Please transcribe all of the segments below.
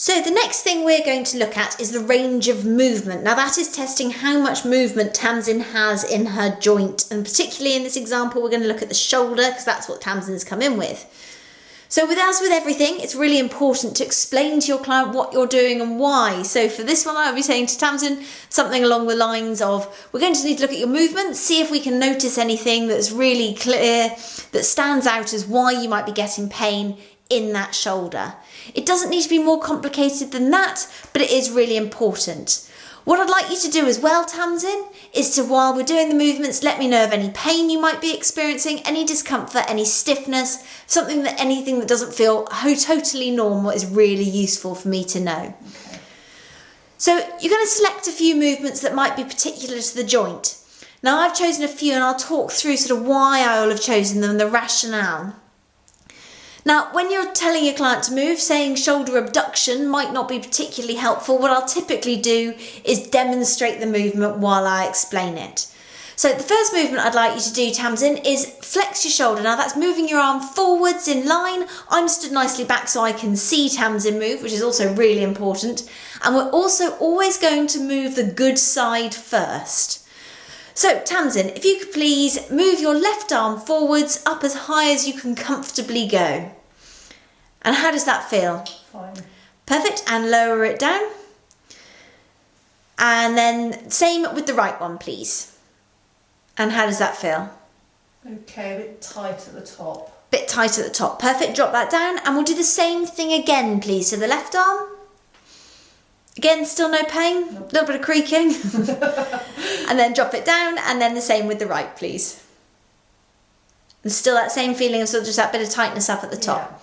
So the next thing we're going to look at is the range of movement. Now that is testing how much movement Tamsin has in her joint, and particularly in this example we're going to look at the shoulder because that's what Tamsin's come in with. So as with everything, it's really important to explain to your client what you're doing and why. So for this one, I'll be saying to Tamsin something along the lines of, we're going to need to look at your movement, see if we can notice anything that's really clear, that stands out as why you might be getting pain in that shoulder. It doesn't need to be more complicated than that, but it is really important. What I'd like you to do as well, Tamsin, is to, while we're doing the movements, let me know of any pain you might be experiencing, any discomfort, any stiffness, anything that doesn't feel totally normal is really useful for me to know. Okay. So you're going to select a few movements that might be particular to the joint. Now I've chosen a few and I'll talk through sort of why I will have chosen them and the rationale. Now, when you're telling your client to move, saying shoulder abduction might not be particularly helpful. What I'll typically do is demonstrate the movement while I explain it. So the first movement I'd like you to do, Tamsin, is flex your shoulder. Now that's moving your arm forwards in line. I'm stood nicely back so I can see Tamsin move, which is also really important. And we're also always going to move the good side first. So Tamsin, if you could please move your left arm forwards up as high as you can comfortably go. And how does that feel? Fine. Perfect, and lower it down. And then same with the right one, please. And how does that feel? Okay, a bit tight at the top. Bit tight at the top, perfect, drop that down. And we'll do the same thing again, please. So the left arm. Again, still no pain, a little bit of creaking. And then drop it down, and then the same with the right, please. And still that same feeling of sort of just that bit of tightness up at the top. Yeah.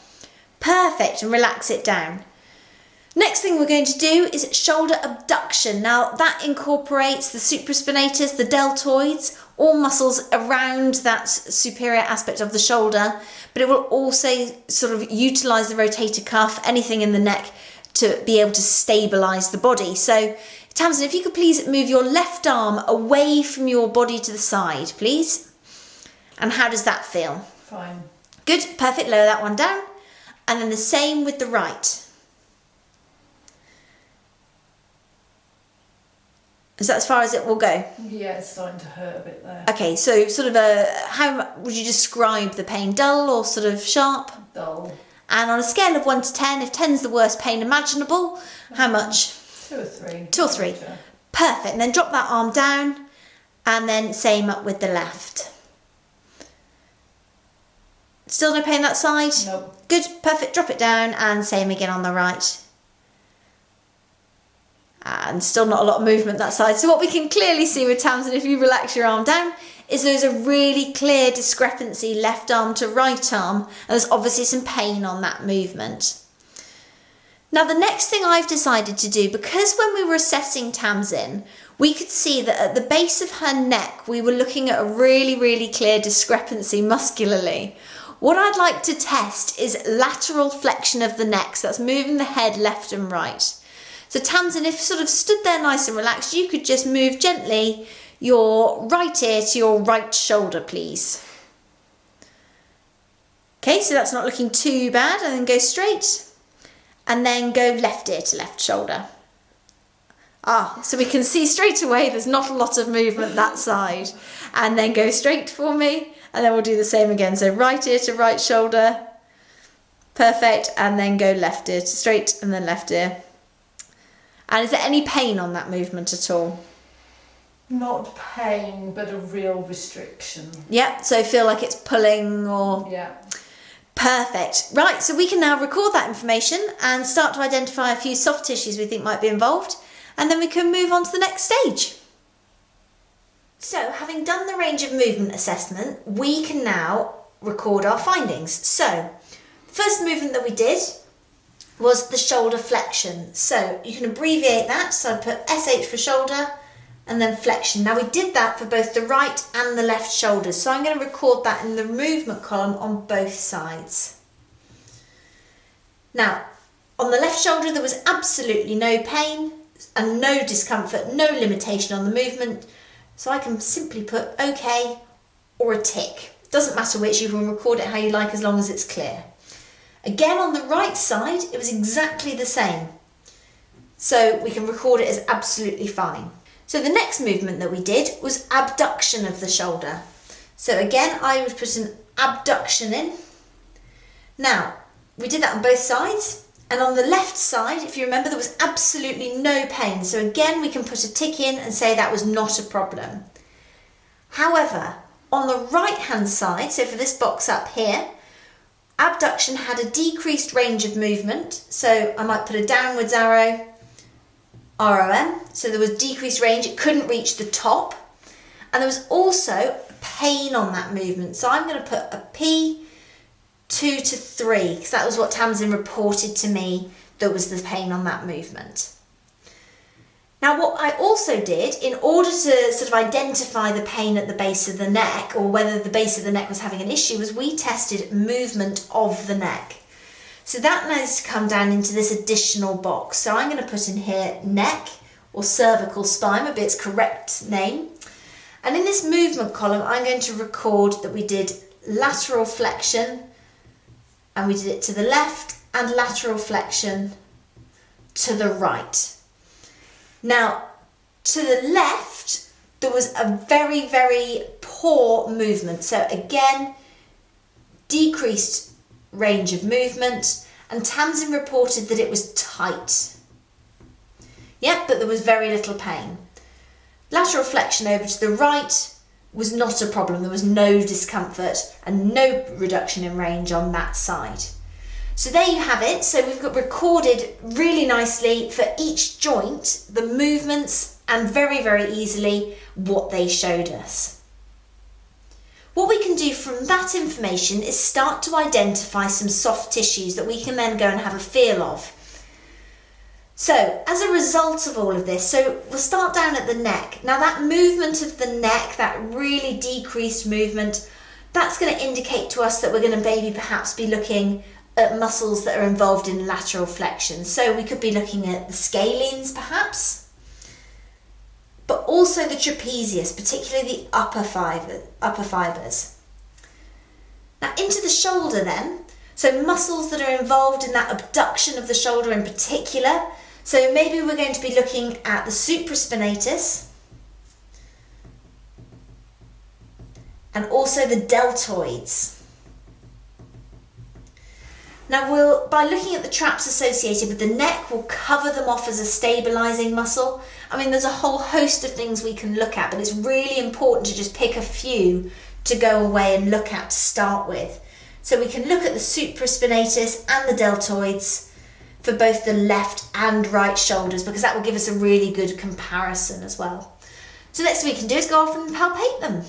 Perfect, and relax it down. Next thing we're going to do is shoulder abduction. Now that incorporates the supraspinatus, the deltoids, all muscles around that superior aspect of the shoulder, but it will also sort of utilise the rotator cuff, anything in the neck, to be able to stabilise the body. So Tamsin, if you could please move your left arm away from your body to the side, please. And how does that feel? Fine. Good, perfect, lower that one down. And then the same with the right. Is that as far as it will go? Yeah, it's starting to hurt a bit there. Okay, so sort of how would you describe the pain? Dull or sort of sharp? Dull. And on a scale of 1 to 10, if 10's the worst pain imaginable, how much? 2 or 3. 2 or 3. Perfect. And then drop that arm down, and then same up with the left. Still no pain that side? No. Good, perfect. Drop it down, and same again on the right. And still not a lot of movement that side. So what we can clearly see with Tamsin, if you relax your arm down, is there's a really clear discrepancy left arm to right arm, and there's obviously some pain on that movement. Now the next thing I've decided to do, because when we were assessing Tamsin, we could see that at the base of her neck we were looking at a really, really clear discrepancy muscularly. What I'd like to test is lateral flexion of the neck, so that's moving the head left and right. So Tamsin, if sort of stood there nice and relaxed, you could just move gently your right ear to your right shoulder, please. Okay, so that's not looking too bad, and then go straight, and then go left ear to left shoulder. So we can see straight away there's not a lot of movement that side. And then go straight for me, and then we'll do the same again. So right ear to right shoulder, perfect, and then go left ear to straight, and then left ear. And is there any pain on that movement at all? Not pain, but a real restriction. Yep, so feel like it's pulling or... Yeah. Perfect. Right, so we can now record that information and start to identify a few soft tissues we think might be involved, and then we can move on to the next stage. So, having done the range of movement assessment, we can now record our findings. So, the first movement that we did was the shoulder flexion. So, you can abbreviate that, so I put SH for shoulder, and then flexion. Now we did that for both the right and the left shoulders, so I'm going to record that in the movement column on both sides. Now, on the left shoulder there was absolutely no pain and no discomfort, no limitation on the movement, so I can simply put OK or a tick. Doesn't matter which, you can record it how you like as long as it's clear. Again, on the right side it was exactly the same. So we can record it as absolutely fine. So the next movement that we did was abduction of the shoulder. So again, I would put an abduction in. Now, we did that on both sides. And on the left side, if you remember, there was absolutely no pain. So again, we can put a tick in and say that was not a problem. However, on the right-hand side, so for this box up here, abduction had a decreased range of movement. So I might put a downwards arrow, ROM. So there was decreased range. It couldn't reach the top. And there was also pain on that movement. So I'm going to put a P 2 to 3, because that was what Tamsin reported to me that was the pain on that movement. Now what I also did, in order to sort of identify the pain at the base of the neck, or whether the base of the neck was having an issue, was we tested movement of the neck. So that needs to come down into this additional box. So I'm going to put in here neck, or cervical spine would be its correct name. And in this movement column, I'm going to record that we did lateral flexion, and we did it to the left, and lateral flexion to the right. Now, to the left, there was a very, very poor movement. So again, decreased range of movement, and Tamsin reported that it was tight. Yep, but there was very little pain. Lateral flexion over to the right was not a problem. There was no discomfort and no reduction in range on that side. So there you have it. So we've got recorded really nicely for each joint, the movements, and very, very easily what they showed us. What we can do from that information is start to identify some soft tissues that we can then go and have a feel of. So as a result of all of this, so we'll start down at the neck. Now that movement of the neck, that really decreased movement, that's going to indicate to us that we're going to maybe perhaps be looking at muscles that are involved in lateral flexion. So we could be looking at the scalenes perhaps, but also the trapezius, particularly the upper fibers. Now into the shoulder then, so muscles that are involved in that abduction of the shoulder in particular. So maybe we're going to be looking at the supraspinatus and also the deltoids. Now by looking at the traps associated with the neck, we'll cover them off as a stabilising muscle. I mean, there's a whole host of things we can look at, but it's really important to just pick a few to go away and look at to start with. So we can look at the supraspinatus and the deltoids for both the left and right shoulders, because that will give us a really good comparison as well. So next thing we can do is go off and palpate them.